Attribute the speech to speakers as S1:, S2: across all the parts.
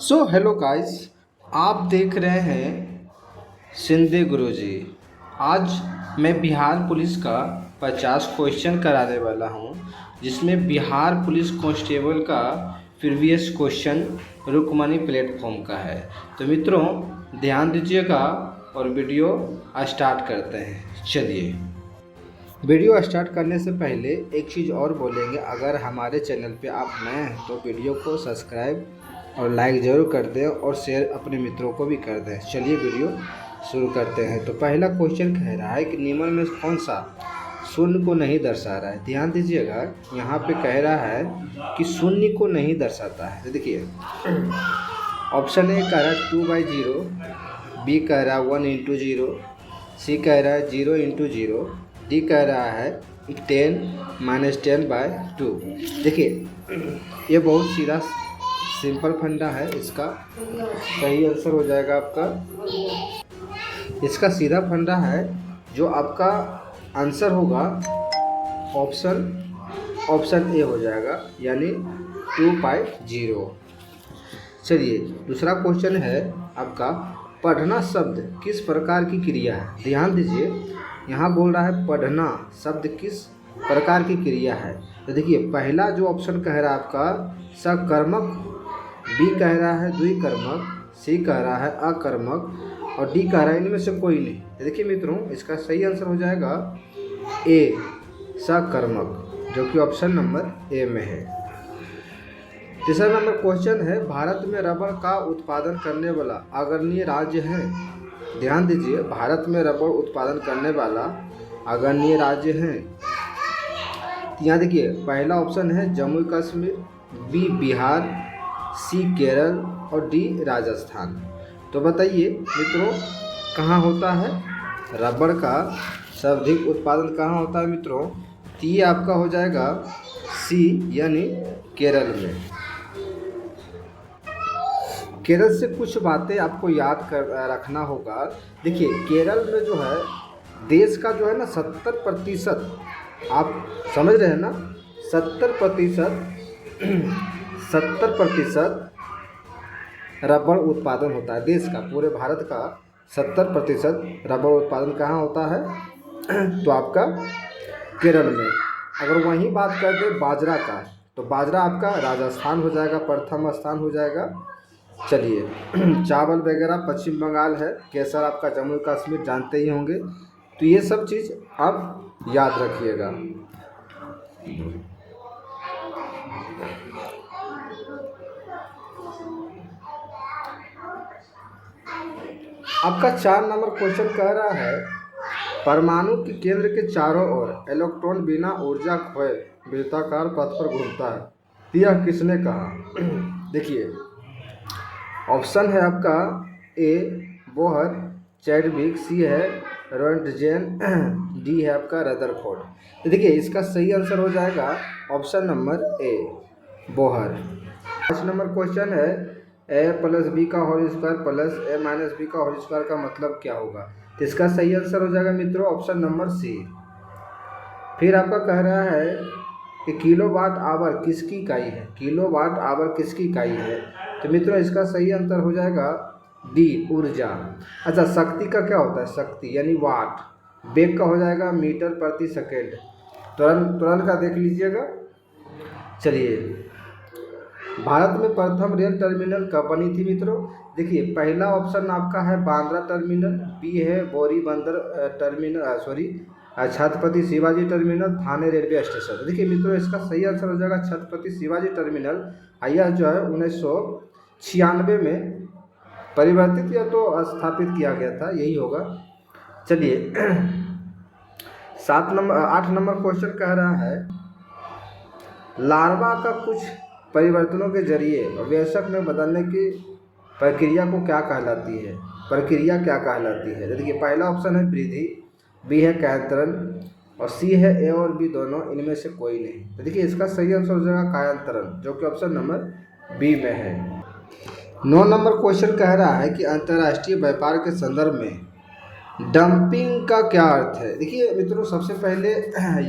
S1: Hello guys, आप देख रहे हैं शिंदे गुरुजी। आज मैं बिहार पुलिस का 50 क्वेश्चन कराने वाला हूं, जिसमें बिहार पुलिस कांस्टेबल का प्रीवियस क्वेश्चन रुक्मणी प्लेटफॉर्म का है। तो मित्रों, ध्यान दीजिएगा और वीडियो स्टार्ट करते हैं। चलिए, वीडियो स्टार्ट करने से पहले एक चीज़ और बोलेंगे, अगर हमारे चैनल पे आप नए हैं तो वीडियो को सब्सक्राइब और लाइक ज़रूर कर दें और शेयर अपने मित्रों को भी कर दें। चलिए वीडियो शुरू करते हैं। तो पहला क्वेश्चन कह रहा है कि निम्न में कौन सा शून्य को नहीं दर्शा रहा है। ध्यान दीजिएगा, यहाँ पे कह रहा है कि शून्य को नहीं दर्शाता है। तो देखिए, ऑप्शन ए कह रहा है 2/0, बी कह रहा है 1/0, सी कह रहा है 0/0, डी कह रहा है 10 - 10/2। देखिए, ये बहुत सीधा सिंपल फंडा है। इसका सही आंसर हो जाएगा आपका, इसका सीधा फंडा है। जो आपका आंसर होगा ऑप्शन ए हो जाएगा, यानी 2/0। चलिए, दूसरा क्वेश्चन है आपका, पढ़ना शब्द किस प्रकार की क्रिया है। ध्यान दीजिए, यहाँ बोल रहा है पढ़ना शब्द किस प्रकार की क्रिया है। तो देखिए, पहला जो ऑप्शन कह रहा है आपका सकर्मक, बी कह रहा है द्विकर्मक, सी कह रहा है अकर्मक और डी कह रहा है इनमें से कोई नहीं। तो देखिए मित्रों, इसका सही आंसर हो जाएगा ए सकर्मक, जो कि ऑप्शन नंबर ए में है। तीसरा नंबर क्वेश्चन है, भारत में रबड़ का उत्पादन करने वाला अग्रणी राज्य है। ध्यान दीजिए, भारत में रबड़ उत्पादन करने वाला अग्रणी राज्य है। यहाँ देखिए, पहला ऑप्शन है जम्मू कश्मीर, बी बिहार, सी केरल और डी राजस्थान। तो बताइए मित्रों, कहाँ होता है रबड़ का सर्वाधिक उत्पादन, कहाँ होता है मित्रों। तो ये आपका हो जाएगा सी, यानी केरल में। केरल से कुछ बातें आपको याद कर रखना होगा। देखिए, केरल में जो है देश का जो है ना 70%, आप समझ रहे हैं ना, 70% रबड़ उत्पादन होता है देश का। पूरे भारत का 70% रबड़ उत्पादन कहाँ होता है तो आपका केरल में। अगर वहीं बात कर दें बाजरा का, तो बाजरा आपका राजस्थान हो जाएगा, प्रथम स्थान हो जाएगा। चलिए, चावल वगैरह पश्चिम बंगाल है, केसर आपका जम्मू कश्मीर, जानते ही होंगे। तो ये सब चीज़ आप याद रखिएगा। आपका 4 नंबर क्वेश्चन कह रहा है, परमाणु के केंद्र के चारों ओर इलेक्ट्रॉन बिना ऊर्जा खोए वृत्ताकार पथ पर घूमता है। यह किसने कहा। देखिए, ऑप्शन है आपका ए बोहर चैडविक, सी है रोएंटजेन, डी है आपका रदरफोर्ड। तो देखिए, इसका सही आंसर हो जाएगा option number A Bohr. 5 number question है, ए प्लस बी का होल स्क्वायर प्लस ए माइनस बी का होल स्क्वायर का मतलब क्या होगा। तो इसका सही आंसर हो जाएगा मित्रों ऑप्शन नंबर सी। फिर आपका कह रहा है कि किलोवाट आवर किसकी इकाई है। किलोवाट आवर किसकी इकाई है। तो मित्रों, इसका सही आंसर हो जाएगा डी ऊर्जा। अच्छा, शक्ति का क्या होता है, शक्ति यानी वाट। वेग का हो जाएगा मीटर प्रति सेकेंड। तुरंत का देख लीजिएगा। चलिए, भारत में प्रथम रेल टर्मिनल कब बनी थी मित्रों। देखिए, पहला ऑप्शन आपका है बांद्रा टर्मिनल, बी है बोरीबंदर टर्मिनल, छत्रपति शिवाजी टर्मिनल, थाने रेलवे स्टेशन। देखिए मित्रों, इसका सही आंसर हो जाएगा छत्रपति शिवाजी टर्मिनल। यह जो है 1996 में परिवर्तित या तो स्थापित किया गया था, यही होगा। चलिए, 8 नंबर क्वेश्चन कह रहा है, लार्वा का कुछ परिवर्तनों के जरिए वयस्क में बदलने की प्रक्रिया को क्या कहलाती है। प्रक्रिया क्या कहलाती है। देखिए, पहला ऑप्शन है वृद्धि, बी है कायांतरण और सी है ए और बी दोनों, इनमें से कोई नहीं। तो देखिए, इसका सही आंसर हो जाएगा कायांतरण, जो कि ऑप्शन नंबर बी में है। 9 नंबर क्वेश्चन कह रहा है कि अंतर्राष्ट्रीय व्यापार के संदर्भ में डंपिंग का क्या अर्थ है। देखिए मित्रों, सबसे पहले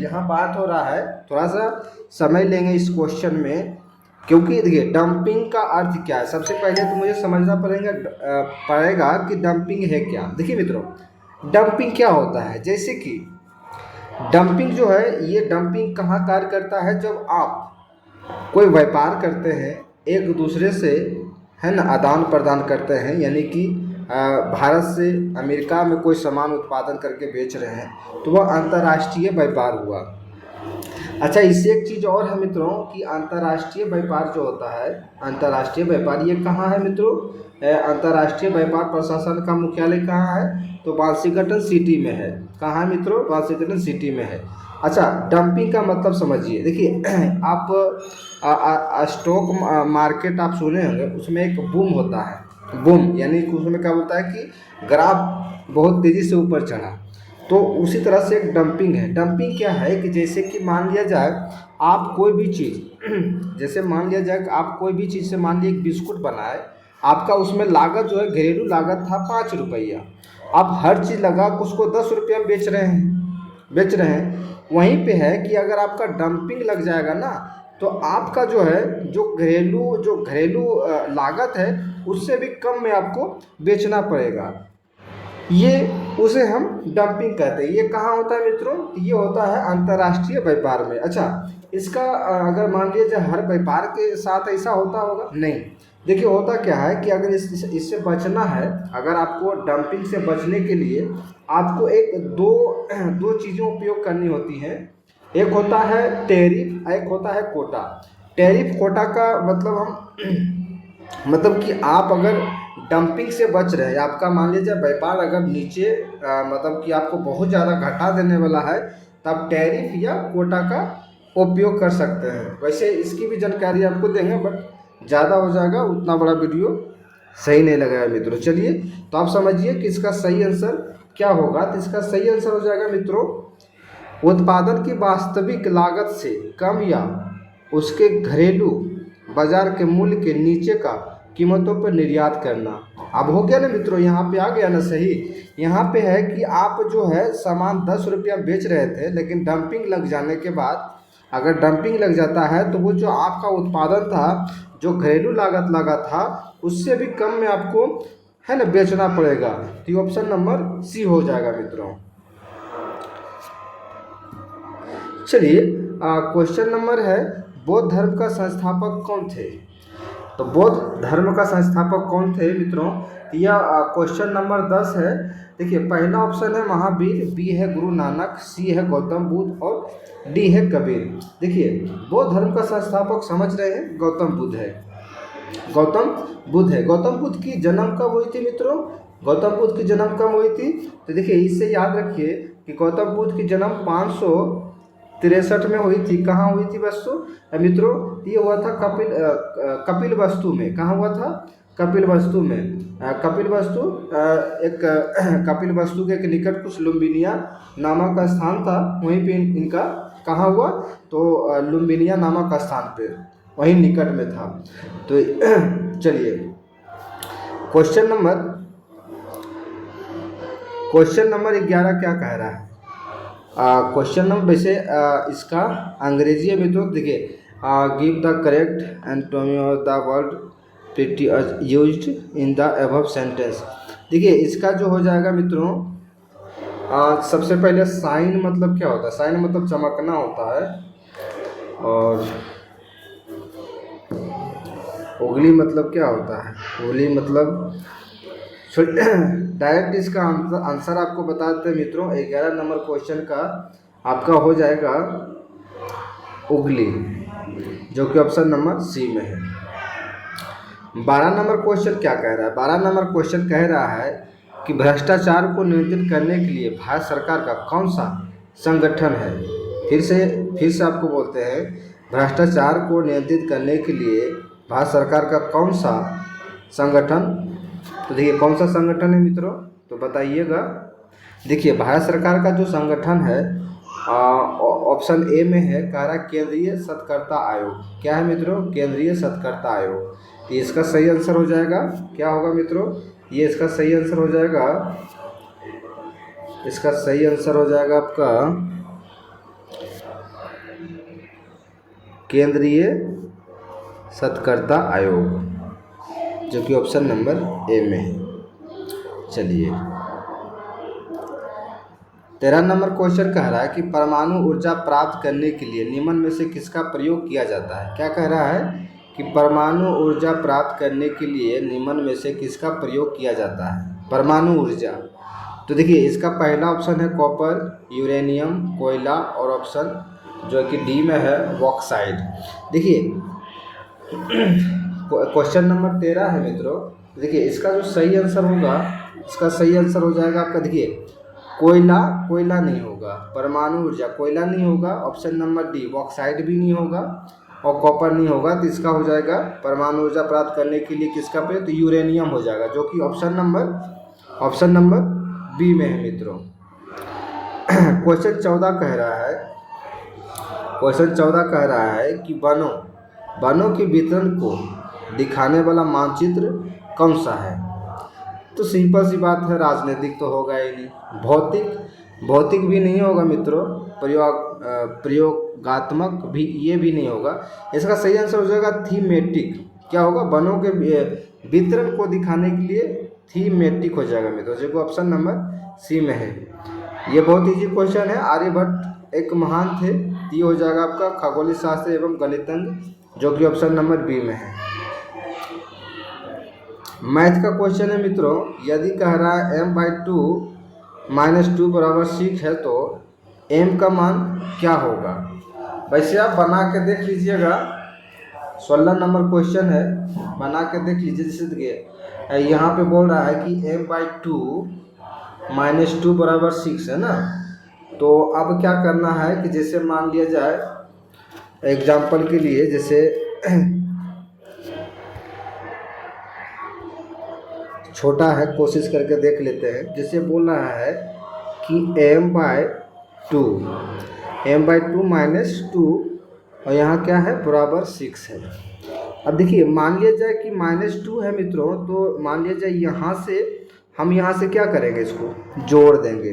S1: यहाँ बात हो रहा है, थोड़ा सा समय लेंगे इस क्वेश्चन में, क्योंकि देखिए डंपिंग का अर्थ क्या है, सबसे पहले तो मुझे समझना पड़ेगा कि डंपिंग है क्या। देखिए मित्रों, डंपिंग क्या होता है, जैसे कि डंपिंग जो है, ये डंपिंग कहाँ कार्य करता है, जब आप कोई व्यापार करते हैं एक दूसरे से, है ना, आदान प्रदान करते हैं, यानी कि भारत से अमेरिका में कोई सामान उत्पादन करके बेच रहे हैं, तो वह अंतर्राष्ट्रीय व्यापार हुआ। अच्छा, इससे एक चीज़ और है मित्रों कि अंतर्राष्ट्रीय व्यापार जो होता है, अंतर्राष्ट्रीय व्यापार ये कहाँ है मित्रों, अंतर्राष्ट्रीय व्यापार प्रशासन का मुख्यालय कहाँ है, तो वाशिंगटन सिटी में है। कहाँ है मित्रों, वाशिंगटन सिटी में है। अच्छा, डंपिंग का मतलब समझिए। देखिए आप स्टॉक मार्केट आप सुने होंगे, उसमें एक बूम होता है। बूम यानी कि उसमें क्या होता है कि ग्राफ बहुत तेज़ी से ऊपर चढ़ा, तो उसी तरह से एक डंपिंग है। डंपिंग क्या है कि जैसे कि मान लिया जाए आप कोई भी चीज़ जैसे मान लिया जाए कि आप कोई भी चीज़ से मान लिया एक बिस्कुट बनाए, आपका उसमें लागत जो है घरेलू लागत था 5 रुपया, आप हर चीज़ लगा के उसको 10 रुपया में बेच रहे हैं। वहीं पे है कि अगर आपका डंपिंग लग जाएगा ना, तो आपका जो है जो घरेलू लागत है उससे भी कम में आपको बेचना पड़ेगा। ये उसे हम डंपिंग कहते हैं। ये कहाँ होता है मित्रों, ये होता है अंतर्राष्ट्रीय व्यापार में। अच्छा, इसका अगर मान लीजिए हर व्यापार के साथ ऐसा होता होगा, नहीं। देखिए होता क्या है कि अगर इससे बचना है, अगर आपको डंपिंग से बचने के लिए आपको एक दो दो चीज़ें उपयोग करनी होती हैं। एक होता है टैरिफ, एक होता है कोटा। टैरिफ कोटा का मतलब मतलब कि आप अगर डंपिंग से बच रहे हैं, आपका मान लीजिए व्यापार अगर नीचे मतलब कि आपको बहुत ज़्यादा घटा देने वाला है, तब टैरिफ या कोटा का उपयोग कर सकते हैं। वैसे इसकी भी जानकारी आपको देंगे, बट ज़्यादा हो जाएगा, उतना बड़ा वीडियो सही नहीं लगेगा मित्रों। चलिए, तो आप समझिए कि इसका सही आंसर क्या होगा। तो इसका सही आंसर हो जाएगा मित्रों, उत्पादन की वास्तविक लागत से कम या उसके घरेलू बाजार के मूल्य के नीचे का कीमतों पर निर्यात करना। अब हो गया ना मित्रों, यहाँ पे आ गया ना सही। यहाँ पे है कि आप जो है सामान 10 रुपया बेच रहे थे, लेकिन डंपिंग लग जाने के बाद, अगर डंपिंग लग जाता है तो वो जो आपका उत्पादन था, जो घरेलू लागत लगा था, उससे भी कम में आपको, है ना, बेचना पड़ेगा। तो ये ऑप्शन नंबर सी हो जाएगा मित्रों। चलिए, क्वेश्चन नंबर है, बौद्ध धर्म का संस्थापक कौन थे। तो बौद्ध धर्म का संस्थापक कौन थे मित्रों, यह क्वेश्चन नंबर 10 है। देखिए, पहला ऑप्शन है महावीर, बी है गुरु नानक, सी है गौतम बुद्ध और डी है कबीर। देखिए, बौद्ध धर्म का संस्थापक समझ रहे हैं, गौतम बुद्ध है। गौतम बुद्ध की जन्म कब हुई थी मित्रों, गौतम बुद्ध की जन्म कब हुई थी। तो देखिए, इससे याद रखिए कि गौतम बुद्ध की जन्म 563 में हुई थी। कहाँ हुई थी मित्रों, ये हुआ था कपिल वस्तु में। कहाँ हुआ था, कपिल वस्तु में। कपिल वस्तु एक कपिल वस्तु के निकट कुछ लुम्बिनिया नामक का स्थान था, वहीं पे इनका कहाँ हुआ, तो लुम्बिनिया नामक स्थान पे, वहीं निकट में था। तो चलिए, क्वेश्चन नंबर 11 क्या कह रहा है। क्वेश्चन नंबर वैसे इसका अंग्रेजी में तो देखिए, give the correct antonym of the word pretty used in the above sentence. देखिए, इसका जो हो जाएगा मित्रों, सबसे पहले साइन मतलब क्या होता है, साइन मतलब चमकना होता है, और उंगली मतलब क्या होता है, उंगली मतलब डायरेक्ट इसका आंसर आपको बता देते हैं मित्रों। 11 नंबर क्वेश्चन का आपका हो जाएगा उंगली, जो कि ऑप्शन नंबर सी में है। 12 नंबर क्वेश्चन क्या कह रहा है, 12 नंबर क्वेश्चन कह रहा है कि भ्रष्टाचार को नियंत्रित करने के लिए भारत सरकार का कौन सा संगठन है। फिर से आपको बोलते हैं, भ्रष्टाचार को नियंत्रित करने के लिए भारत सरकार का कौन सा संगठन। तो देखिए, कौन सा संगठन है मित्रों, तो बताइएगा। देखिए, भारत सरकार का जो संगठन है, ऑप्शन ए में है, कह रहा केंद्रीय सतर्कता आयोग। क्या है मित्रों, केंद्रीय सतर्कता आयोग। तो इसका सही आंसर हो जाएगा, क्या होगा मित्रों, ये इसका सही आंसर हो जाएगा, इसका सही आंसर हो जाएगा आपका केंद्रीय सत्कर्ता आयोग, जो कि ऑप्शन नंबर ए में है। चलिए 13 नंबर क्वेश्चन कह रहा है कि परमाणु ऊर्जा प्राप्त करने के लिए निम्न में से किसका प्रयोग किया जाता है। क्या कह रहा है कि परमाणु ऊर्जा प्राप्त करने के लिए निम्न में से किसका प्रयोग किया जाता है, परमाणु ऊर्जा। तो देखिए इसका पहला ऑप्शन है कॉपर, यूरेनियम, कोयला, और ऑप्शन जो कि डी में है बॉक्साइट। देखिए क्वेश्चन नंबर 13 है मित्रों। देखिए इसका जो सही आंसर होगा, इसका सही आंसर हो जाएगा आपका, देखिए कोयला नहीं होगा, परमाणु ऊर्जा कोयला नहीं होगा, ऑप्शन नंबर डी बॉक्साइट भी नहीं होगा और कॉपर नहीं होगा। तो इसका हो जाएगा परमाणु ऊर्जा प्राप्त करने के लिए किसका प्रयोग, तो यूरेनियम हो जाएगा, जो कि ऑप्शन नंबर बी में है मित्रों। क्वेश्चन 14 कह रहा है कि वनों के वितरण को दिखाने वाला मानचित्र कौन सा है। तो सिंपल सी बात है, राजनीतिक तो होगा ही नहीं, भौतिक भी नहीं होगा मित्रों, प्रयोगात्मक भी ये भी नहीं होगा। इसका सही आंसर हो जाएगा थीमेटिक। क्या होगा, वनों के वितरण को दिखाने के लिए थीमेटिक हो जाएगा मित्रों, जो कि ऑप्शन नंबर सी में है। ये बहुत इजी क्वेश्चन है, आर्यभट्ट एक महान थे। ये हो जाएगा आपका खगोलीय शास्त्र एवं गणितज्ञ, जो कि ऑप्शन नंबर बी में है। मैथ का क्वेश्चन है मित्रों। यदि कह रहा है m/2 - 2 = 6 है तो m का मान क्या होगा। वैसे आप बना के देख लीजिएगा, 16 नंबर क्वेश्चन है, बना के देख लीजिए। जैसे देखिए यहाँ पे बोल रहा है कि m/2 - 2 = 6 है ना। तो अब क्या करना है कि जैसे मान लिया जाए एग्जाम्पल के लिए, जैसे छोटा है, कोशिश करके देख लेते हैं। जैसे बोल रहा है कि m/2 - 2 और यहाँ क्या है बराबर 6 है। अब देखिए मान लिया जाए कि -2 है मित्रों, तो मान लिया जाए हम यहाँ से क्या करेंगे, इसको जोड़ देंगे,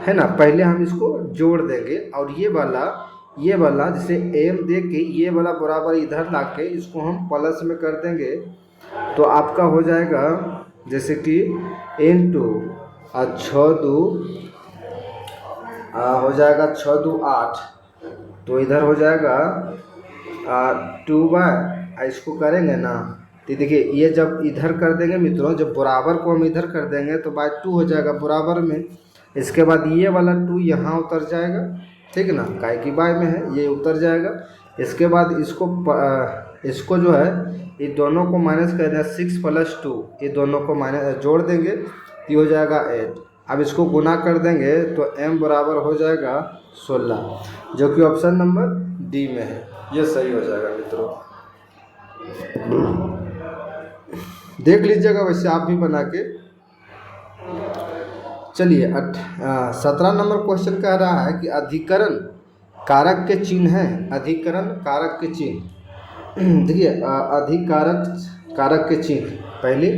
S1: है ना। पहले हम इसको जोड़ देंगे और ये वाला जैसे m दे के ये वाला बराबर इधर ला के इसको हम प्लस में कर देंगे, तो आपका हो जाएगा जैसे कि n2 और 6×2 हो जाएगा 6×2 8, तो इधर हो जाएगा 2 इसको करेंगे ना। तो देखिए ये जब इधर कर देंगे मित्रों, जब बराबर को हम इधर कर देंगे तो /2 हो जाएगा बराबर में। इसके बाद ये वाला 2 यहाँ उतर जाएगा, ठीक ना, काहे की बाय में है, ये उतर जाएगा। इसके बाद इसको जो है ये दोनों को माइनस कर देना, 6 + 2 ये दोनों को माइनस जोड़ देंगे तो हो जाएगा 8। अब इसको गुना कर देंगे तो m बराबर हो जाएगा 16, जो कि ऑप्शन नंबर डी में है। ये सही हो जाएगा मित्रों, देख लीजिएगा, वैसे आप भी बना के। चलिए 17 नंबर क्वेश्चन कह रहा है कि अधिकरण कारक के चिन्ह हैं। अधिकरण कारक के चिन्ह, देखिए कारक के चिन्ह पहले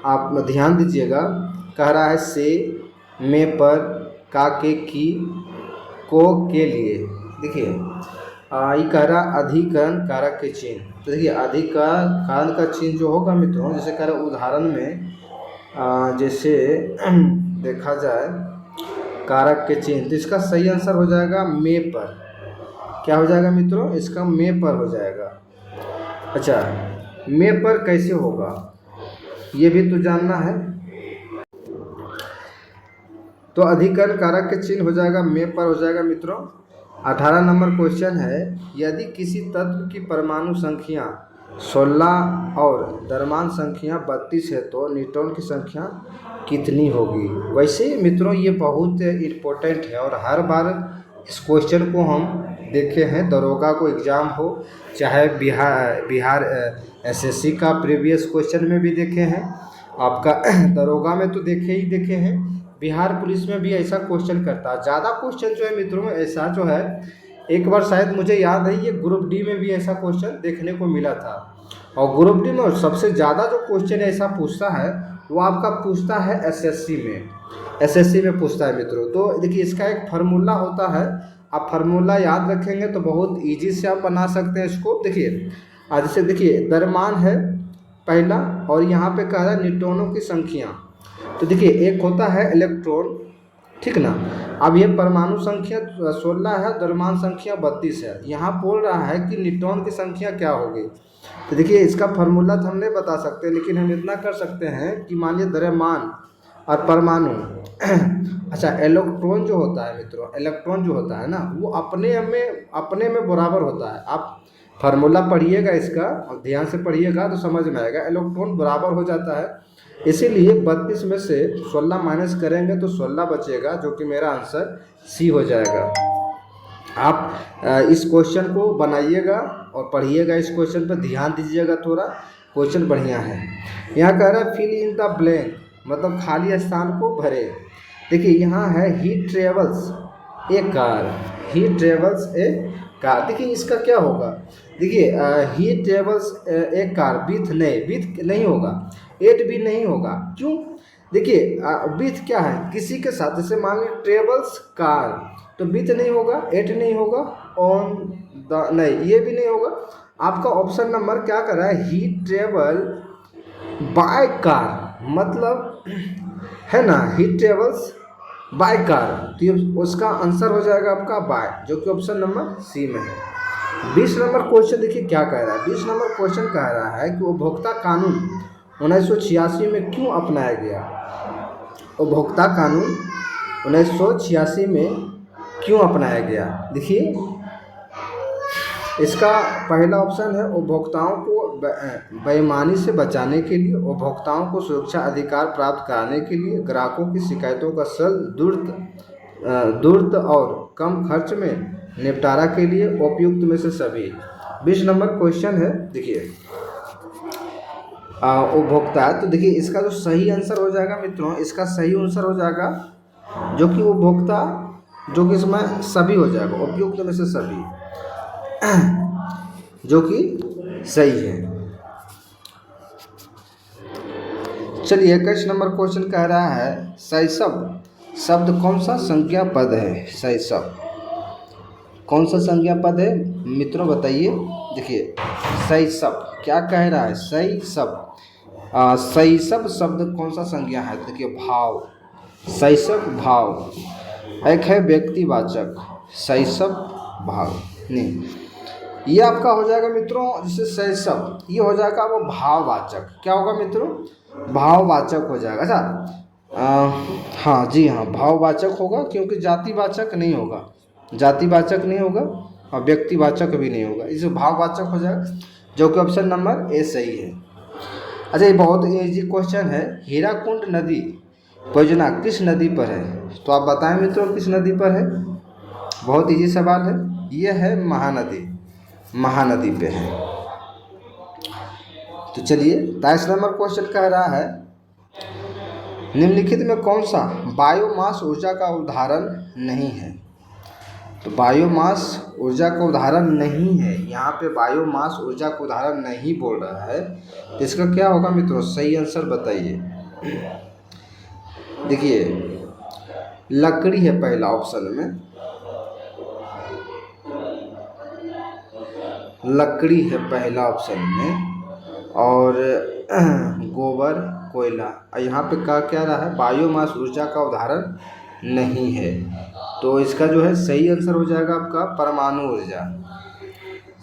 S1: आप ध्यान दीजिएगा। कह रहा है से, में, पर, का, के, की, को, के लिए। देखिए ये कह रहा अधिकरण कारक के चिन्ह। तो देखिए अधिकरण का चिन्ह जो होगा मित्रों, जैसे कह रहा उदाहरण में जैसे देखा जाए कारक के चिन्ह, तो इसका सही आंसर हो जाएगा में पर। क्या हो जाएगा मित्रों, इसका में पर हो जाएगा। अच्छा, में पर कैसे होगा ये भी तो जानना है। तो अधिकरण कारक के चिन्ह हो जाएगा में पर हो जाएगा मित्रों। 18 नंबर क्वेश्चन है, यदि किसी तत्व की परमाणु संख्या 16 और द्रव्यमान संख्या 32 है तो न्यूट्रॉन की संख्या कितनी होगी। वैसे मित्रों ये बहुत इम्पोर्टेंट है और हर बार इस क्वेश्चन को हम देखे हैं, दरोगा को एग्ज़ाम हो चाहे बिहार एसएससी का प्रीवियस क्वेश्चन में भी देखे हैं, आपका दरोगा में तो देखे हैं, बिहार पुलिस में भी ऐसा क्वेश्चन करता है। ज़्यादा क्वेश्चन जो है मित्रों ऐसा जो है, एक बार शायद मुझे याद है ये ग्रुप डी में भी ऐसा क्वेश्चन देखने को मिला था। और ग्रुप डी में सबसे ज़्यादा जो क्वेश्चन ऐसा पूछता है वो आपका पूछता है एसएससी में पूछता है मित्रों। तो देखिए इसका एक फार्मूला होता है, आप फार्मूला याद रखेंगे तो बहुत ईजी से आप बना सकते हैं इसको। देखिए जैसे देखिए द्रव्यमान है पहला, और यहाँ पे कह रहा है न्यूट्रॉनों की संख्या। तो देखिए एक होता है इलेक्ट्रॉन, ठीक ना। अब ये परमाणु संख्या 16 है, द्रव्यमान संख्या 32 है। यहाँ बोल रहा है कि न्यूट्रॉन की संख्या क्या होगी। तो देखिए इसका फार्मूला तो हम नहीं बता सकते, लेकिन हम इतना कर सकते हैं कि मान लीजिए द्रव्यमान और परमाणु अच्छा इलेक्ट्रॉन जो होता है मित्रों, इलेक्ट्रॉन जो होता है ना वो अपने में बराबर होता है। आप फार्मूला पढ़िएगा इसका और ध्यान से पढ़िएगा तो समझ में आएगा। इलेक्ट्रॉन बराबर हो जाता है, इसीलिए 32 में से 16 माइनस करेंगे तो 16 बचेगा, जो कि मेरा आंसर सी हो जाएगा। आप इस क्वेश्चन को बनाइएगा और पढ़िएगा, इस क्वेश्चन पर ध्यान दीजिएगा थोड़ा, क्वेश्चन बढ़िया है। यहाँ कह रहा है फिल इन द ब्लैंक, मतलब खाली स्थान को भरे। देखिए यहाँ है ही ट्रेवल्स ए कार, ही ट्रेवल्स ए कार। देखिए इसका क्या होगा, देखिए ही ट्रेवल्स ए कार विथ नहीं होगा, एट भी नहीं होगा। क्यों, देखिए विथ क्या है, किसी के साथ, जैसे मान लीजिए ट्रेवल्स कार, तो विथ नहीं होगा, एट नहीं होगा, ऑन द नहीं, ये भी नहीं होगा। आपका ऑप्शन नंबर क्या कर रहा है, ही ट्रेवल बाय कार, मतलब है ना, ही ट्रेवल्स बाय कार, तो ये उसका आंसर हो जाएगा आपका बाय, जो कि ऑप्शन नंबर सी में है। 20 नंबर क्वेश्चन देखिए क्या कह रहा है। 20 नंबर क्वेश्चन कह रहा है कि उपभोक्ता कानून 1986 में क्यों अपनाया गया। उपभोक्ता कानून 1986 में क्यों अपनाया गया। देखिए इसका पहला ऑप्शन है उपभोक्ताओं को बेईमानी से बचाने के लिए, उपभोक्ताओं को सुरक्षा अधिकार प्राप्त कराने के लिए, ग्राहकों की शिकायतों का द्रुत और कम खर्च में निपटारा के लिए, उपयुक्त में से सभी। 20 नंबर क्वेश्चन है, देखिए उपभोक्ता, तो देखिए इसका जो सही आंसर हो जाएगा मित्रों, इसका सही आंसर हो जाएगा जो कि उपभोक्ता, जो कि इसमें सभी हो जाएगा, उपयुक्त में से सभी, जो कि सही है। चलिए 21 नंबर क्वेश्चन कह रहा है शैशव शब्द कौन सा संज्ञा पद है। शैशव कौन सा संज्ञा पद है मित्रों, बताइए। देखिए शैशव क्या कह रहा है, शैशव शैशव शब्द कौन सा संज्ञा है। देखिए भाव, शैशव भाव, एक है व्यक्तिवाचक, शैशव भाव नहीं, ये आपका हो जाएगा मित्रों, जैसे शैशव ये हो जाएगा वो भाववाचक। क्या होगा मित्रों, भाववाचक हो जाएगा। अच्छा हाँ जी हाँ, भाववाचक होगा, क्योंकि जातिवाचक नहीं होगा, जातिवाचक नहीं होगा और व्यक्तिवाचक भी नहीं होगा, इसे भाववाचक हो जाएगा, जो कि ऑप्शन नंबर ए सही है। अच्छा ये बहुत इजी क्वेश्चन है, हीराकुंड नदी परियोजना किस नदी पर है। तो आप बताएं मित्रों किस नदी पर है, बहुत इजी सवाल है, ये है महानदी, महानदी पे है। तो चलिए 23 नंबर क्वेश्चन कह रहा है निम्नलिखित में कौन सा बायोमास ऊर्जा का उदाहरण नहीं है। तो बायोमास ऊर्जा का उदाहरण नहीं है, यहाँ पे बायोमास ऊर्जा का उदाहरण नहीं बोल रहा है, तो इसका क्या होगा मित्रों, सही आंसर बताइए। देखिए लकड़ी है पहला ऑप्शन में, लकड़ी है पहला ऑप्शन में, और गोबर कोयला। और यहाँ पे क्या रहा है, बायोमास ऊर्जा का उदाहरण नहीं है, तो इसका जो है सही आंसर हो जाएगा आपका परमाणु ऊर्जा।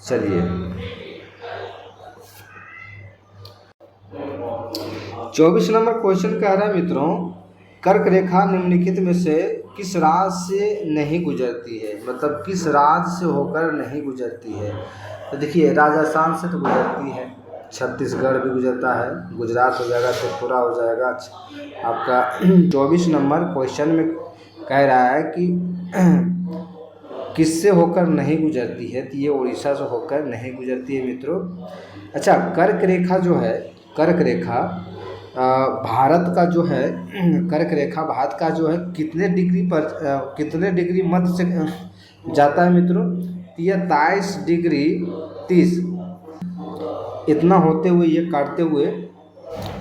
S1: चलिए 24 नंबर क्वेश्चन कह रहा है मित्रों कर्क रेखा निम्नलिखित में से किस राज्य से नहीं गुजरती है, मतलब किस राज्य से होकर नहीं गुजरती है। तो देखिए राजस्थान से तो गुजरती है, छत्तीसगढ़ भी गुजरता है, गुजरात हो जाएगा, त्रिपुरा हो जाएगा। आपका 24 नंबर क्वेश्चन में कह रहा है कि किससे होकर नहीं गुजरती है, तो ये उड़ीसा से होकर नहीं गुजरती है मित्रों। अच्छा कर्क रेखा जो है, कर्क रेखा भारत का जो है, कर्क रेखा भारत का जो है कितने डिग्री पर कितने डिग्री मध्य से जाता है मित्रों, ये 23 डिग्री 30 इतना होते हुए ये काटते हुए,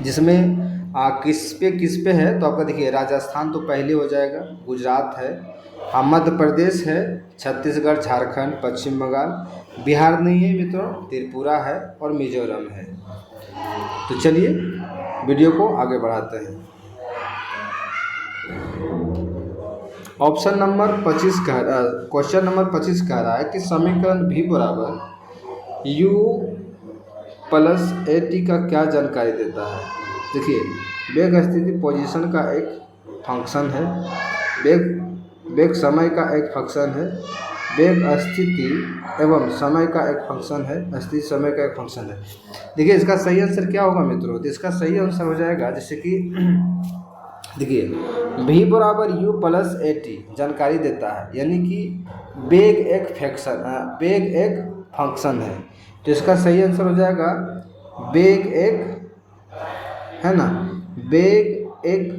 S1: जिसमें किस पे है, तो आपका देखिए राजस्थान तो पहले हो जाएगा, गुजरात है, मध्य प्रदेश है, छत्तीसगढ़, झारखंड, पश्चिम बंगाल, बिहार नहीं है मित्रों, त्रिपुरा है और मिजोरम है। तो चलिए वीडियो को आगे बढ़ाते हैं। ऑप्शन नंबर 25 क्वेश्चन नंबर 25 कह रहा है कि समीकरण V बराबर U प्लस AT का क्या जानकारी देता है। देखिए वेग स्थिति पोजीशन का एक फंक्शन है, वेग समय का एक फंक्शन है, वेग स्थिति एवं समय का एक फंक्शन है, स्थिति समय का एक फंक्शन है। देखिए इसका सही आंसर क्या होगा मित्रों, तो इसका सही आंसर हो जाएगा जैसे कि देखिए V बराबर U प्लस AT जानकारी देता है, यानी कि वेग एक फंक्शन है, तो इसका सही आंसर हो जाएगा वेग एक, है ना, वेग एक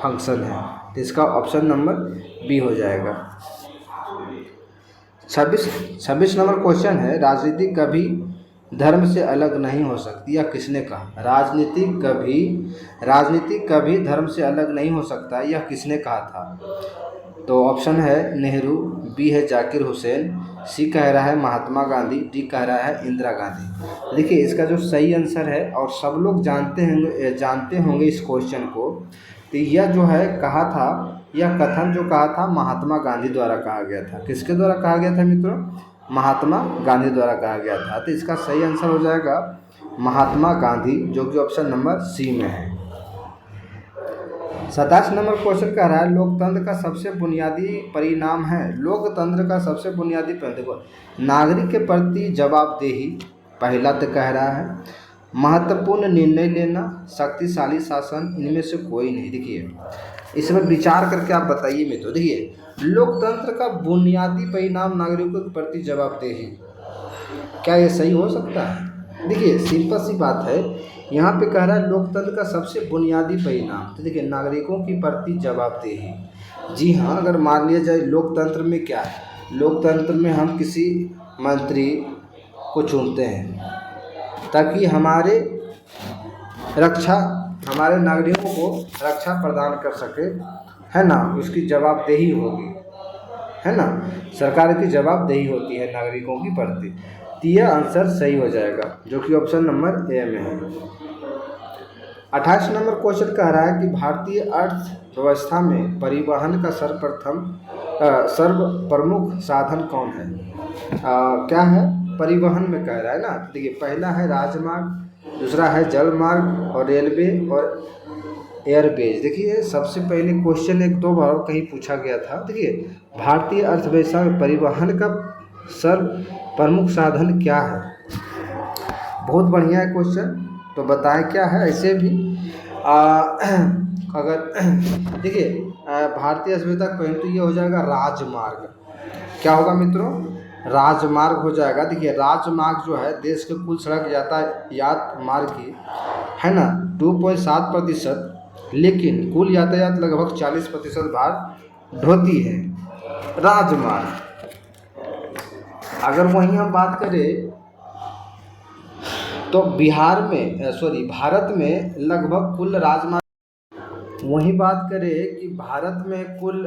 S1: फंक्शन है, तो इसका ऑप्शन नंबर बी हो जाएगा। 26 नंबर क्वेश्चन है, राजनीति कभी धर्म से अलग नहीं हो सकती, या किसने कहा। राजनीति कभी धर्म से अलग नहीं हो सकता, यह किसने कहा था। तो ऑप्शन है नेहरू, बी है जाकिर हुसैन, सी कह रहा है महात्मा गांधी, डी कह रहा है इंदिरा गांधी। देखिए इसका जो सही आंसर है, और सब लोग जानते होंगे इस क्वेश्चन को, तो यह जो है कहा था, यह कथन जो कहा था महात्मा गांधी द्वारा कहा गया था। किसके द्वारा कहा गया था मित्रों, महात्मा गांधी द्वारा कहा गया था। तो इसका सही आंसर हो जाएगा महात्मा गांधी, जो कि ऑप्शन नंबर सी में है। 27 नंबर क्वेश्चन कह रहा है लोकतंत्र का सबसे बुनियादी परिणाम है। लोकतंत्र का सबसे बुनियादी परिणाम देखो, नागरिक के प्रति जवाबदेही पहला तो कह रहा है, महत्वपूर्ण निर्णय लेना, शक्तिशाली शासन, इनमें से कोई नहीं। देखिए इसमें विचार करके आप बताइए मित्रों। देखिए लोकतंत्र का बुनियादी परिणाम नागरिकों के प्रति जवाबदेही, क्या ये सही हो सकता है। देखिए सिंपल सी बात है, यहाँ पे कह रहा है लोकतंत्र का सबसे बुनियादी परिणाम, तो देखिए नागरिकों की प्रति जवाबदेही। जी हाँ, अगर मान लिया जाए लोकतंत्र में क्या है, लोकतंत्र में हम किसी मंत्री को चुनते हैं ताकि हमारे नागरिकों को रक्षा प्रदान कर सके, है ना, उसकी जवाबदेही होगी, है ना, सरकार की जवाबदेही होती है नागरिकों की प्रति। तो यह आंसर सही हो जाएगा, जो कि ऑप्शन नंबर ए में है। 28 नंबर क्वेश्चन कह रहा है कि भारतीय अर्थव्यवस्था में परिवहन का सर्व प्रमुख साधन कौन है। क्या है, परिवहन में कह रहा है ना। देखिए पहला है राजमार्ग, दूसरा है जल मार्ग और रेलवे और एयरवेज। देखिए सबसे पहले क्वेश्चन एक दो बार कहीं पूछा गया था। देखिए भारतीय अर्थव्यवस्था में परिवहन का सर्व प्रमुख साधन क्या है। बहुत बढ़िया है क्वेश्चन, तो बताएं क्या है। ऐसे भी अगर देखिए भारतीय अर्थव्यवस्था कहें तो ये हो जाएगा राजमार्ग। क्या होगा मित्रों, राजमार्ग हो जाएगा। देखिए राजमार्ग जो है देश के कुल सड़क यातायात मार्ग की, है ना, 2.7%, लेकिन कुल यातायात लगभग 40% भार ढोती है राजमार्ग। अगर वहीं हम बात करें तो भारत में लगभग कुल राजमार्ग, वहीं बात करें कि भारत में कुल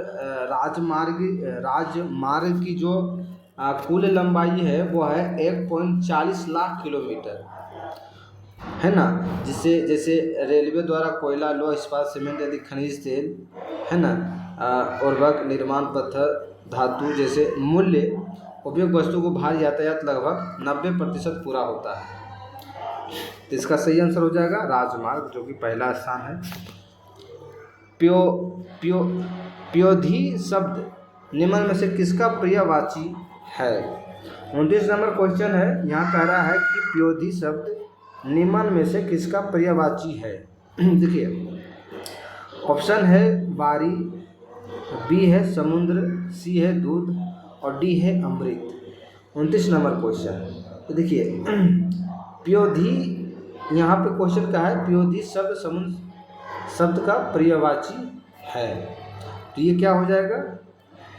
S1: राजमार्ग की जो कुल लंबाई है वो है 1.40 लाख किलोमीटर, है ना। जिससे जैसे रेलवे द्वारा कोयला, लोहा, इस्पात, सीमेंट आदि खनिज तेल, है ना, उर्वरक, निर्माण पत्थर, धातु जैसे मूल्य उपयोग वस्तु को भार यातायात लगभग 90% पूरा होता है। तो इसका सही आंसर हो जाएगा राजमार्ग, जो कि पहला स्थान है। प्योधी शब्द निम्न में से किसका पर्यायवाची है। 29 नंबर क्वेश्चन है, यहाँ कह रहा है कि प्योधी शब्द निम्न में से किसका पर्यायवाची है। देखिए ऑप्शन है वारी, बी है समुद्र, सी है दूध और डी है अमृत। 29 नंबर क्वेश्चन। तो देखिए प्योधी, यहाँ पे क्वेश्चन का है प्योधी शब्द समुद्र शब्द का पर्यायवाची है, तो ये क्या हो जाएगा,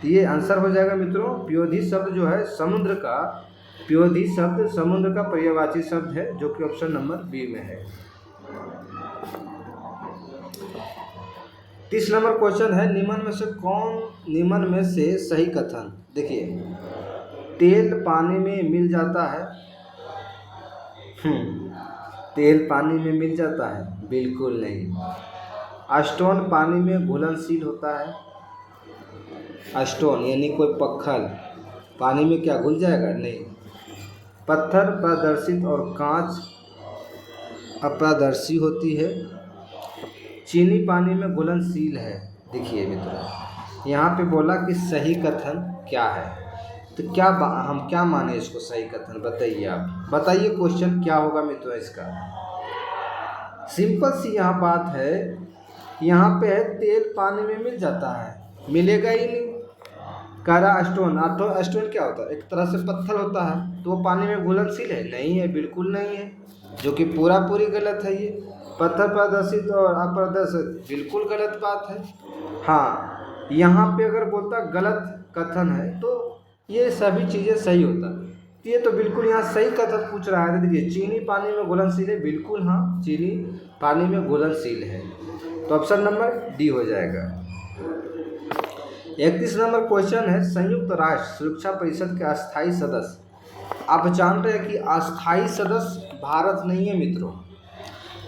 S1: तो ये आंसर हो जाएगा मित्रों प्योधी शब्द जो है समुद्र का पर्यायवाची शब्द है, जो कि ऑप्शन नंबर बी में है। 30 नंबर क्वेश्चन है, निम्न में से सही कथन। देखिए, तेल पानी में मिल जाता है। तेल पानी में मिल जाता है? बिल्कुल नहीं। स्टोन पानी में घुलनशील होता है? स्टोन यानी कोई पत्थर पानी में क्या घुल जाएगा? नहीं। पत्थर पारदर्शी और कांच अपारदर्शी होती है। चीनी पानी में घुलनशील है। देखिए मित्रों, यहाँ पे बोला कि सही कथन क्या है, तो हम क्या माने इसको सही कथन? बताइए, आप बताइए क्वेश्चन क्या होगा मित्रों इसका। सिंपल सी यहाँ बात है, यहाँ पे है तेल पानी में मिल जाता है, मिलेगा ही नहीं। कह रहा स्टोन क्या होता है? एक तरह से पत्थर होता है, तो वो पानी में घुलनशील है? नहीं है, बिल्कुल नहीं है, जो कि पूरी गलत है। ये पत्थर पारदर्शित और अपारदर्शित, बिल्कुल गलत बात है। हाँ, यहाँ पे अगर बोलता गलत कथन है तो ये सभी चीज़ें सही होता। ये तो बिल्कुल यहाँ सही कथन पूछ रहा है। देखिए, चीनी पानी में घुलनशील है, बिल्कुल हाँ, चीनी पानी में घुलनशील है, तो ऑप्शन नंबर डी हो जाएगा। 31 नंबर क्वेश्चन है, संयुक्त राष्ट्र सुरक्षा परिषद के अस्थायी सदस्य। आप जान रहे हैं कि अस्थायी सदस्य भारत नहीं है मित्रों।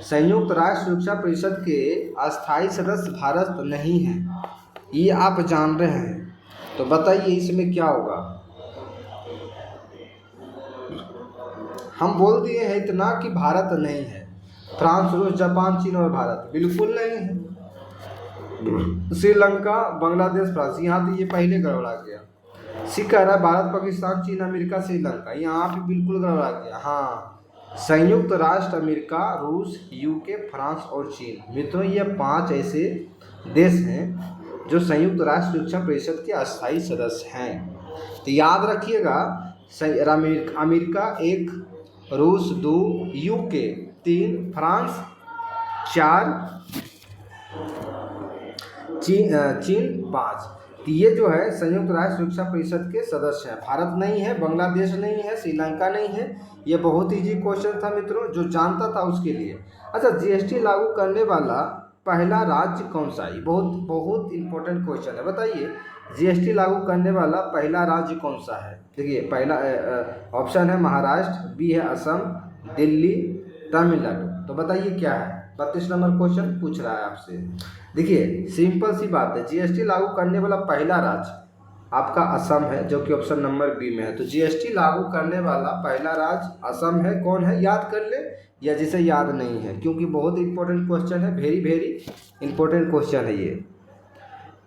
S1: संयुक्त राष्ट्र सुरक्षा परिषद के अस्थायी सदस्य भारत नहीं है, ये आप जान रहे हैं। तो बताइए इसमें क्या होगा। हम बोल दिए हैं इतना कि भारत नहीं है। फ्रांस, रूस, जापान, चीन और भारत, बिल्कुल नहीं है। श्रीलंका, बांग्लादेश, फ्रांस, यहाँ तो ये पहले गड़बड़ा गया। सी कह रहा है भारत, पाकिस्तान, चीन, अमेरिका, श्रीलंका, यहाँ पे बिल्कुल गड़बड़ा गया। हाँ, संयुक्त राष्ट्र अमेरिका, रूस, यूके, फ्रांस और चीन। मित्रों, ये 5 ऐसे देश हैं जो संयुक्त राष्ट्र सुरक्षा परिषद के अस्थायी सदस्य हैं। तो याद रखिएगा, अमेरिका 1, रूस 2, यूके 3, फ्रांस 4, चीन 5। तो ये जो है संयुक्त राष्ट्र सुरक्षा परिषद के सदस्य हैं। भारत नहीं है, बांग्लादेश नहीं है, श्रीलंका नहीं है। ये बहुत ईजी क्वेश्चन था मित्रों, जो जानता था उसके लिए। अच्छा, जीएसटी लागू करने वाला पहला राज्य कौन सा? ये बहुत बहुत इंपॉर्टेंट क्वेश्चन है। बताइए, जीएसटी लागू करने वाला पहला राज्य कौन सा है? देखिए, पहला ऑप्शन है महाराष्ट्र, बी है असम, दिल्ली, तमिलनाडु। तो बताइए क्या है? 32 नंबर क्वेश्चन पूछ रहा है आपसे। देखिए, सिंपल सी बात है, जीएसटी लागू करने वाला पहला राज्य आपका असम है, जो कि ऑप्शन नंबर बी में है। तो जीएसटी लागू करने वाला पहला राज्य असम है। कौन है? याद कर ले, या जिसे याद नहीं है, क्योंकि बहुत इंपॉर्टेंट क्वेश्चन है, वेरी इंपॉर्टेंट क्वेश्चन है ये।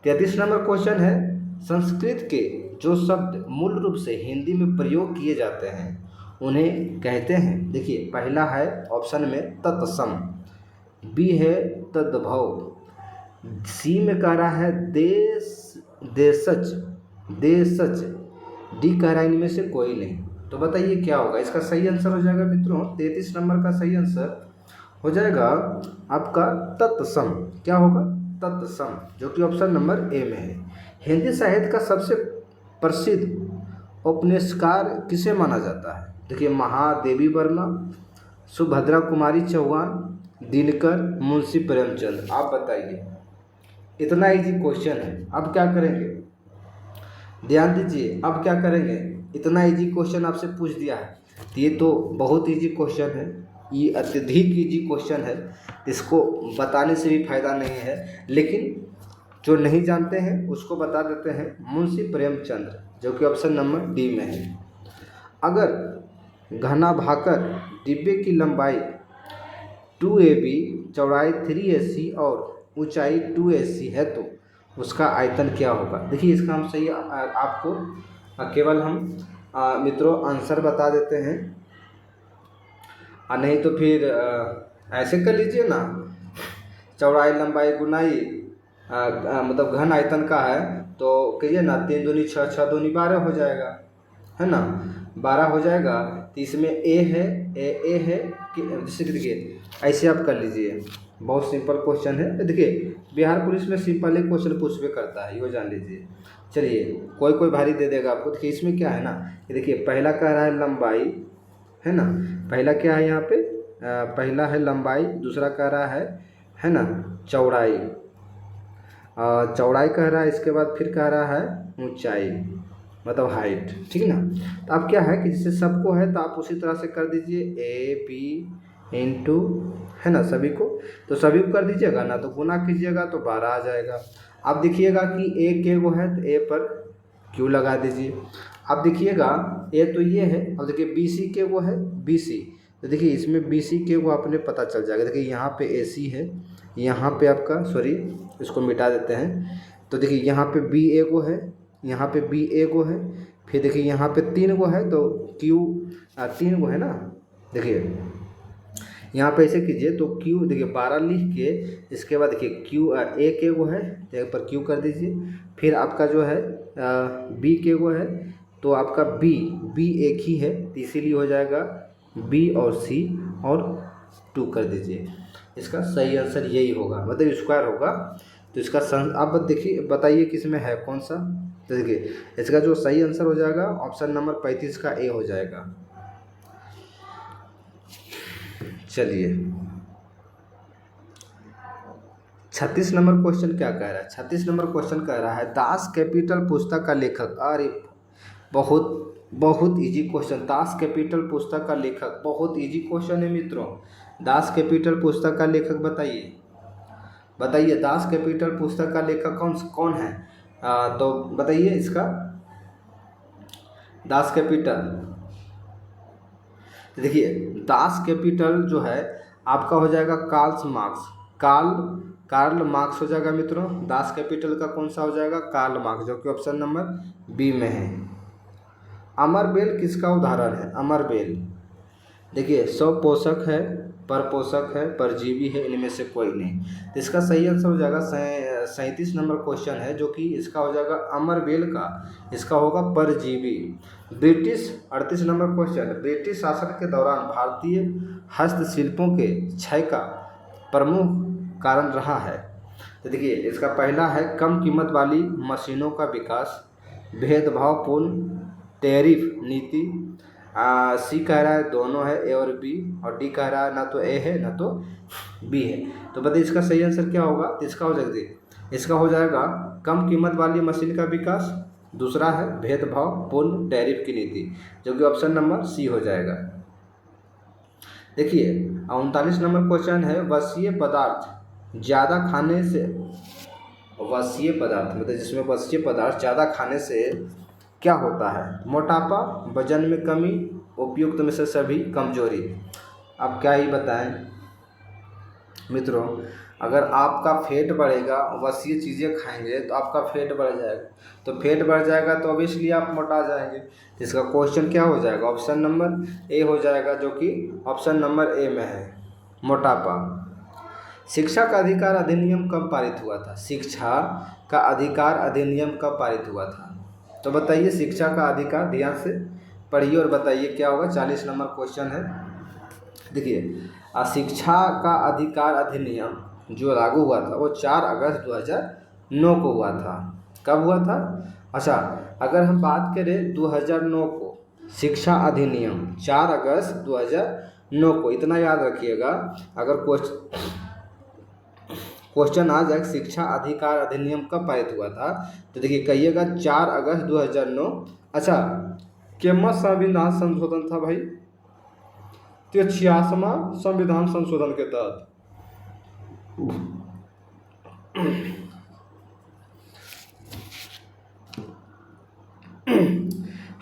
S1: 33 नंबर क्वेश्चन है, संस्कृत के जो शब्द मूल रूप से हिंदी में प्रयोग किए जाते हैं उन्हें कहते हैं। देखिए, पहला है ऑप्शन में तत्सम, बी है तद्भव, सी में कह रहा है देशज, डी कह रहा है इनमें से कोई नहीं। तो बताइए क्या होगा? इसका सही आंसर हो जाएगा मित्रों, 33 नंबर का सही आंसर हो जाएगा आपका तत्सम। क्या होगा? तत्सम, जो कि ऑप्शन नंबर ए में है। हिंदी साहित्य का सबसे प्रसिद्ध उपन्यासकार किसे माना जाता है? देखिए, महादेवी वर्मा, सुभद्रा कुमारी चौहान, दिनकर, मुंशी प्रेमचंद। आप बताइए, इतना इजी क्वेश्चन है। अब क्या करेंगे? ध्यान दीजिए, अब क्या करेंगे? इतना इजी क्वेश्चन आपसे पूछ दिया है, तो ये तो बहुत इजी क्वेश्चन है, ये अत्यधिक इजी क्वेश्चन है, इसको बताने से भी फायदा नहीं है। लेकिन जो नहीं जानते हैं उसको बता देते हैं। मुंशी प्रेमचंद, जो कि ऑप्शन नंबर डी में है। अगर घना भाकर डिब्बे की लंबाई 2AB, चौड़ाई 3AC और ऊंचाई 2AC है तो उसका आयतन क्या होगा? देखिए, इसका हम सही आपको केवल हम मित्रों आंसर बता देते हैं, नहीं तो फिर ऐसे कर लीजिए ना, चौड़ाई लंबाई गुनाई मतलब घन आयतन का है तो कहिए ना, 3 दूनी 6, 6 दूनी 12 हो जाएगा, है ना, 12 हो जाएगा। तो इसमें ए है, ए है कि जैसे कि देखिए ऐसे आप कर लीजिए, बहुत सिंपल क्वेश्चन है। देखिए, बिहार पुलिस में सिंपल ही क्वेश्चन पूछबे करता है, ये जान लीजिए। चलिए, कोई भारी दे देगा आपको। देखिए, इसमें क्या है ना, कि देखिए पहला कह रहा है लंबाई, है ना, पहला क्या है यहाँ पे, पहला है लंबाई, दूसरा कह रहा है ना चौड़ाई, चौड़ाई कह रहा है, इसके बाद फिर कह रहा है ऊंचाई मतलब हाइट, ठीक है ना। तो अब क्या है कि जैसे सबको है तो आप उसी तरह से कर दीजिए ए बी इंटू, है ना, सभी को, तो सभी को कर दीजिएगा ना, तो गुना कीजिएगा तो 12 आ जाएगा। अब देखिएगा कि ए के वो है तो ए पर क्यू लगा दीजिए। अब देखिएगा ए तो ये है, अब देखिए बी सी के वो है बी सी, तो देखिए इसमें बी सी के वो अपने पता चल जाएगा। देखिए यहाँ पे ए सी है, यहाँ पे आपका सॉरी इसको मिटा देते हैं, तो देखिए यहाँ पे बी ए को है, यहाँ पे बी ए को है, फिर देखिए यहाँ पे 3 को है तो क्यू 3 को है ना। देखिए यहाँ पे ऐसे कीजिए तो क्यू देखिए 12 लिख के इसके बाद देखिए क्यू ए के वो है तो एक पर क्यू कर दीजिए, फिर आपका जो है बी के वो है तो आपका बी एक ही है तो इसीलिए हो जाएगा बी और सी और 2 कर दीजिए। इसका सही आंसर यही होगा, मतलब स्क्वायर होगा। तो इसका आप देखिए बताइए किस में है कौन सा, तो देखिए इसका जो सही आंसर हो जाएगा ऑप्शन नंबर 35 का ए हो जाएगा। चलिए 36 नंबर क्वेश्चन क्या कह रहा है। 36 नंबर क्वेश्चन कह रहा है दास कैपिटल पुस्तक का लेखक, अरे बहुत बहुत इजी क्वेश्चन, दास कैपिटल पुस्तक का लेखक, बहुत इजी क्वेश्चन है मित्रों। दास कैपिटल पुस्तक का लेखक बताइए, बताइए दास कैपिटल पुस्तक का लेखक कौन है, तो बताइए इसका दास कैपिटल। देखिए दास कैपिटल जो है आपका हो जाएगा कार्ल मार्क्स हो जाएगा मित्रों। दास कैपिटल का कौन सा हो जाएगा, कार्ल मार्क्स, जो कि ऑप्शन नंबर बी में है। अमरबेल किसका उदाहरण है, अमरबेल देखिए स्वपोषक है, परपोषक है, परजीवी है, इनमें से कोई नहीं। तो इसका सही आंसर हो जाएगा 37 नंबर क्वेश्चन है जो कि इसका हो जाएगा अमरबेल का, इसका होगा परजीवी। ब्रिटिश 38 नंबर क्वेश्चन, ब्रिटिश शासन के दौरान भारतीय हस्तशिल्पों के क्षय का प्रमुख कारण रहा है। तो देखिए इसका पहला है कम कीमत वाली मशीनों का विकास, भेदभावपूर्ण टैरिफ नीति, सी कह रहा है दोनों है ए और बी, और डी कह रहा है ना तो ए है ना तो बी है। तो बताइए इसका सही आंसर क्या होगा, तो इसका हो जाएगा, इसका हो जाएगा कम कीमत वाली मशीन का विकास, दूसरा है भेदभाव पूर्ण टैरिफ की नीति, जो कि ऑप्शन नंबर सी हो जाएगा। देखिए 39 नंबर क्वेश्चन है वसीय पदार्थ ज़्यादा खाने से, वसीय पदार्थ मतलब जिसमें वसीय पदार्थ ज़्यादा खाने से क्या होता है, मोटापा, वजन में कमी, उपयुक्त में से सभी, कमजोरी। अब क्या ही बताएं मित्रों, अगर आपका फेट बढ़ेगा वसीय चीज़ें खाएंगे तो आपका फेट बढ़ जाएगा, तो फेट बढ़ जाएगा तो ऑब्वियसली आप मोटा जाएंगे। तो इसका क्वेश्चन क्या हो जाएगा, ऑप्शन नंबर ए हो जाएगा, जो कि ऑप्शन नंबर ए में है, मोटापा। शिक्षा का अधिकार अधिनियम कब पारित हुआ था, शिक्षा का अधिकार अधिनियम कब पारित हुआ था, तो बताइए शिक्षा का अधिकार, ध्यान से पढ़िए और बताइए क्या होगा। 40 नंबर क्वेश्चन है। देखिए शिक्षा का अधिकार अधिनियम जो लागू हुआ था वो 4 अगस्त 2009 को हुआ था। कब हुआ था, अच्छा अगर हम बात करें 2009 को, शिक्षा अधिनियम 4 अगस्त 2009 को, इतना याद रखिएगा। अगर क्वेश्चन आ जाए शिक्षा अधिकार अधिनियम कब पारित हुआ था, तो देखिए कहिएगा 4 अगस्त 2009। अच्छा केमा संविधान संशोधन था भाई, तो 86वां संविधान संशोधन के तहत।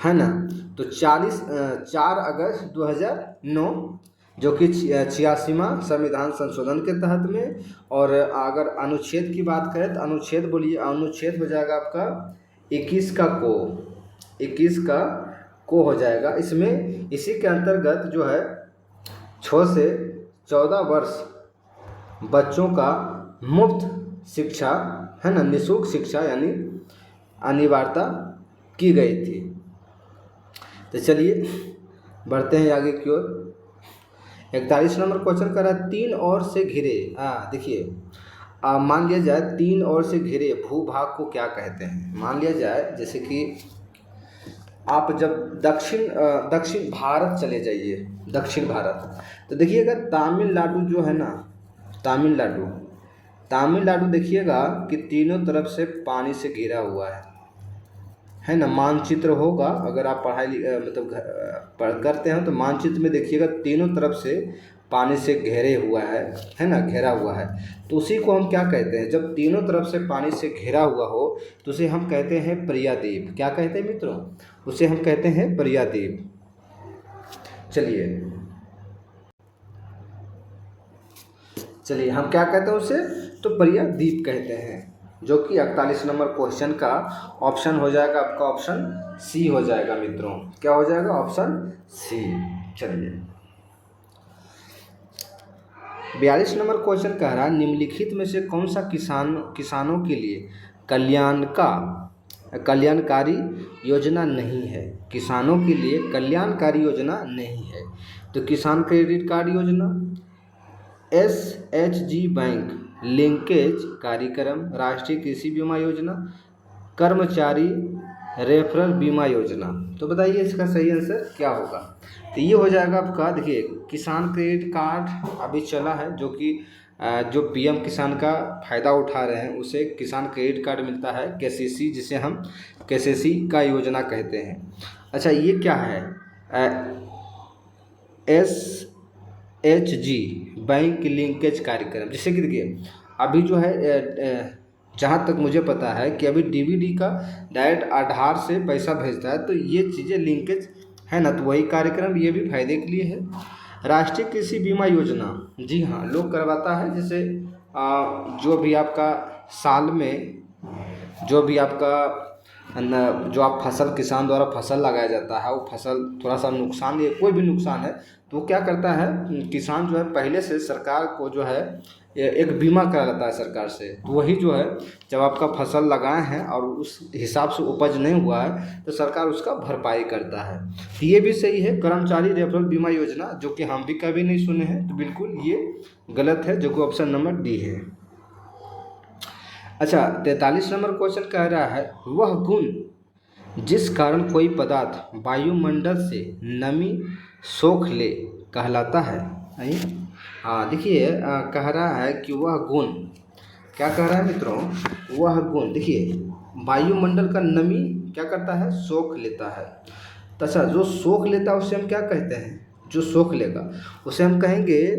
S1: है ना, तो 4 अगस्त 2009 जो कि 86वां संविधान संशोधन के तहत में। और अगर अनुच्छेद की बात करें तो अनुच्छेद बोलिए, अनुच्छेद हो जाएगा आपका 21 का को हो जाएगा। इसमें इसी के अंतर्गत जो है 6 से 14 वर्ष बच्चों का मुफ्त शिक्षा, है ना, निःशुल्क शिक्षा यानी अनिवार्यता की गई थी। तो चलिए बढ़ते हैं आगे की ओर। 41 नंबर क्वेश्चन कर रहा है 3 ओर से घिरे, देखिए मान लिया जाए 3 ओर से घिरे भूभाग को क्या कहते हैं। मान लिया जाए जैसे कि आप जब दक्षिण भारत चले जाइए, दक्षिण भारत, तो देखिएगा तमिलनाडु जो है ना, तमिलनाडु तमिलनाडु देखिएगा कि तीनों तरफ से पानी से घिरा हुआ है ना। मानचित्र होगा, अगर आप मतलब पढ़ करते हैं तो मानचित्र में देखिएगा तीनों तरफ से पानी से घेरे हुआ है ना, घेरा हुआ है। तो उसी को हम क्या कहते हैं, जब तीनों तरफ से पानी से घिरा हुआ हो तो उसे हम कहते हैं प्रायद्वीप। क्या कहते हैं मित्रों, उसे हम कहते हैं प्रायद्वीप। चलिए हम क्या कहते हैं उसे, तो प्रायद्वीप कहते हैं, जो कि 41 नंबर क्वेश्चन का ऑप्शन हो जाएगा आपका, ऑप्शन सी हो जाएगा मित्रों। क्या हो जाएगा, ऑप्शन सी। चलिए 42 नंबर क्वेश्चन कह रहा है निम्नलिखित में से कौन सा किसानों के लिए कल्याणकारी योजना नहीं है। किसानों के लिए कल्याणकारी योजना नहीं है। तो किसान क्रेडिट कार्ड योजना, SHG बैंक लिंकेज कार्यक्रम, राष्ट्रीय कृषि बीमा योजना, कर्मचारी रेफरल बीमा योजना। तो बताइए इसका सही आंसर क्या होगा। तो ये हो जाएगा आपका, देखिए किसान क्रेडिट कार्ड अभी चला है, जो कि जो PM किसान का फ़ायदा उठा रहे हैं उसे किसान क्रेडिट कार्ड मिलता है, KCC, जिसे हम KCC का योजना कहते हैं। अच्छा ये क्या है, SHG बैंक लिंकेज कार्यक्रम, जिससे कि देखिए अभी जो है जहाँ तक मुझे पता है कि अभी DBD का डायरेक्ट आधार से पैसा भेजता है, तो ये चीज़ें लिंकेज है ना, तो वही कार्यक्रम ये भी फायदे के लिए है। राष्ट्रीय कृषि बीमा योजना, जी हाँ लोग करवाता है, जैसे जो भी आपका साल में जो आप फसल, किसान द्वारा फसल लगाया जाता है, वो फसल थोड़ा सा नुकसान, या कोई भी नुकसान है तो वो क्या करता है, किसान जो है पहले से सरकार को जो है एक बीमा करा लेता है सरकार से। तो वही जो है जब आपका फसल लगाए हैं और उस हिसाब से उपज नहीं हुआ है तो सरकार उसका भरपाई करता है। तो ये भी सही है, कर्मचारी रेफरल बीमा योजना, जो कि हम भी कभी नहीं सुने हैं, तो बिल्कुल ये गलत है, जो कि ऑप्शन नंबर डी है। अच्छा 43 नंबर क्वेश्चन कह रहा है वह गुण जिस कारण कोई पदार्थ वायुमंडल से नमी सोख ले कहलाता है। हाँ देखिए कह रहा है कि वह गुण, क्या कह रहा है मित्रों, वह गुण देखिए वायुमंडल का नमी क्या करता है, सोख लेता है। तो अच्छा जो सोख लेता है उसे हम क्या कहते हैं, जो सोख लेगा उसे हम कहेंगे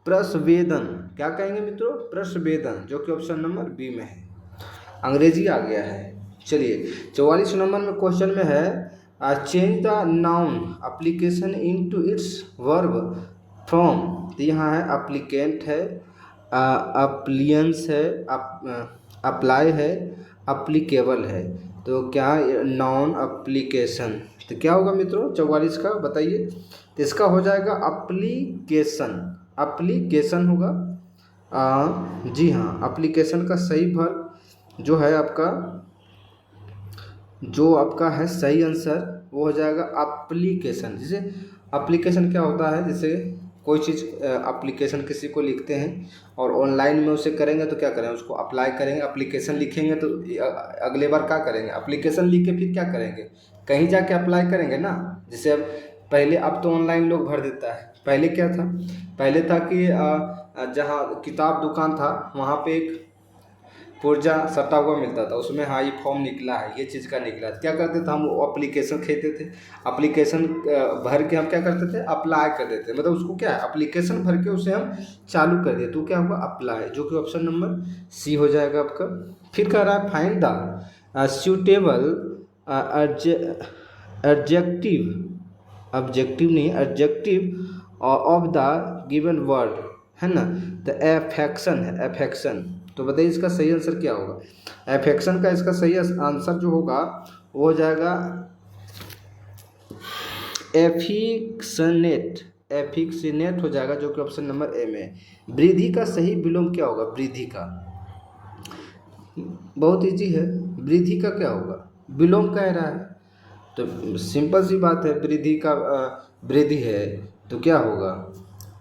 S1: प्रस्वेदन। क्या कहेंगे मित्रों, प्रस्वेदन, जो कि ऑप्शन नंबर बी में है। अंग्रेजी आ गया है। चलिए 44 नंबर में क्वेश्चन में है change the noun application into its verb from. तो यहाँ है अप्लीकेंट है, अप्लियंस है, अप्लाई है, अप्लीकेबल है। तो क्या नाउन एप्लीकेशन, तो क्या होगा मित्रों 44 का बताइए। तो इसका हो जाएगा अप्लीकेशन, अप्लीकेशन होगा। जी हाँ एप्लीकेशन का सही वर्ब जो है आपका, जो आपका है सही आंसर वो हो जाएगा एप्लीकेशन। जैसे एप्लीकेशन क्या होता है, जैसे कोई चीज़ एप्लीकेशन किसी को लिखते हैं और ऑनलाइन में उसे करेंगे तो क्या करें, उसको अप्लाई करेंगे, एप्लीकेशन लिखेंगे तो अगले बार क्या करेंगे, एप्लीकेशन लिख के फिर क्या करेंगे, कहीं जाके अप्लाई करेंगे ना। जैसे अब पहले, अब तो ऑनलाइन लोग भर देता है, पहले क्या था, पहले था कि जहाँ किताब दुकान था वहाँ पे एक पुर्जा सटा हुआ मिलता था, उसमें हाँ ये फॉर्म निकला है, ये चीज़ का निकला है, क्या करते थे हम वो एप्लीकेशन खेलते थे, एप्लीकेशन भर के हम क्या करते थे, अप्लाई कर देते, मतलब उसको क्या है एप्लीकेशन भर के उसे हम चालू कर दिए, तो क्या होगा अप्लाई, जो कि ऑप्शन नंबर सी हो जाएगा आपका। फिर कह रहा है फाइंड द सूटेबल ऑब्जेक्टिव नहीं, adjective of the given word है ना। तो एफेक्शन है, एफेक्शन। तो बताइए इसका सही आंसर क्या होगा। एफेक्शन का इसका सही आंसर जो होगा वो हो जाएगा एफिक्सनेट, एफिक्सिनेट हो जाएगा, जो कि ऑप्शन नंबर ए में। वृद्धि का सही विलोम क्या होगा, वृद्धि का, बहुत इजी है, वृद्धि का क्या होगा, विलोम कह रहा है तो सिंपल सी बात है, वृद्धि का वृद्धि है तो क्या होगा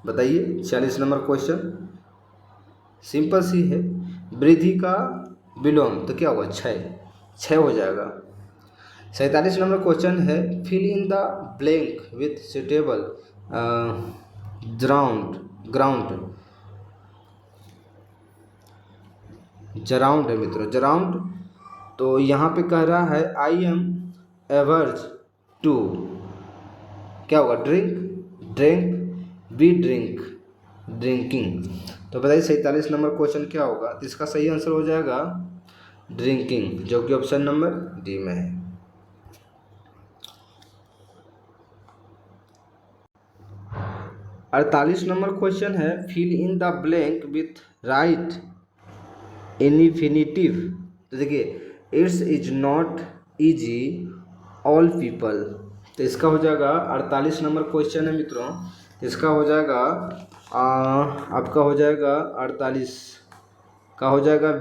S1: बताइए। 46 नंबर क्वेश्चन सिंपल सी है, वृद्धि का विलोम तो क्या होगा, क्षय हो जाएगा। 47 नंबर क्वेश्चन है fill in the blank with suitable gerund. Gerund है मित्रों, जराउंड। तो यहाँ पे कह रहा है आई एम एवर्ज टू, क्या होगा, drink, drink, B drink, drinking. तो बताइए 47 नंबर क्वेश्चन क्या होगा। तो इसका सही आंसर हो जाएगा ड्रिंकिंग, जो कि ऑप्शन नंबर डी में है। 48 नंबर क्वेश्चन है fill in the blank with right infinitive. तो देखिए it's is not easy all people. तो इसका हो जाएगा 48 नंबर क्वेश्चन है मित्रों। इसका हो जाएगा आपका हो जाएगा 48 का हो जाएगा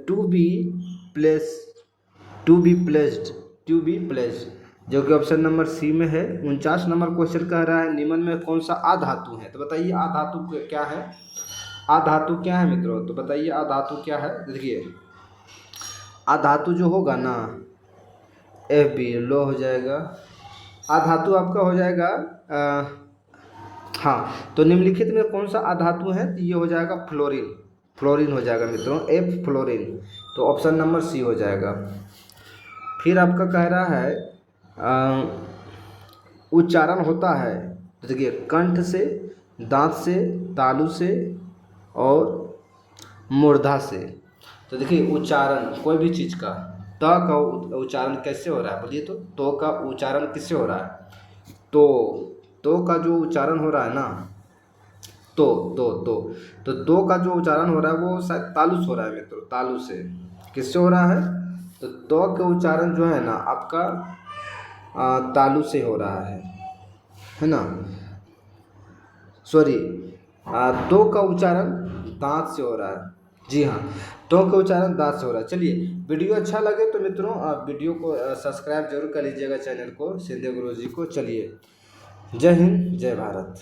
S1: to be place, to be placed, to be placed, जो कि ऑप्शन नंबर सी में है। 49 नंबर क्वेश्चन कह रहा है निम्न में कौन सा आधातु है। तो बताइए आधातु क्या है, आधातु क्या है मित्रों। तो बताइए आधातु क्या है। देखिए आधातु जो होगा ना, एफ बी लो हो जाएगा। आधातु आपका हो जाएगा हाँ, तो निम्नलिखित में कौन सा आधातु है। तो ये हो जाएगा फ्लोरीन, फ्लोरीन हो जाएगा मित्रों, एफ फ्लोरीन। तो ऑप्शन नंबर सी हो जाएगा। फिर आपका कह रहा है उच्चारण होता है। तो देखिए कंठ से, दांत से, तालु से और मूर्धा से। तो देखिए उच्चारण कोई भी चीज़ का त का उच्चारण कैसे हो रहा है, बोलिए तो का उच्चारण किससे हो रहा है। तो का जो उच्चारण हो रहा है ना, तो दो का जो उच्चारण हो रहा है वो शायद तालु से हो रहा है मित्रों, तालु से। किससे हो रहा है। तो का उच्चारण जो है ना आपका तालु से हो रहा है ना, सॉरी दो का उच्चारण दांत से हो रहा है। जी हाँ, दो का उच्चारण दांत से हो रहा है। चलिए वीडियो अच्छा लगे तो मित्रों आप वीडियो को सब्सक्राइब जरूर कर लीजिएगा, चैनल को, शिंदे गुरुजी को। चलिए जय हिंद, जय भारत।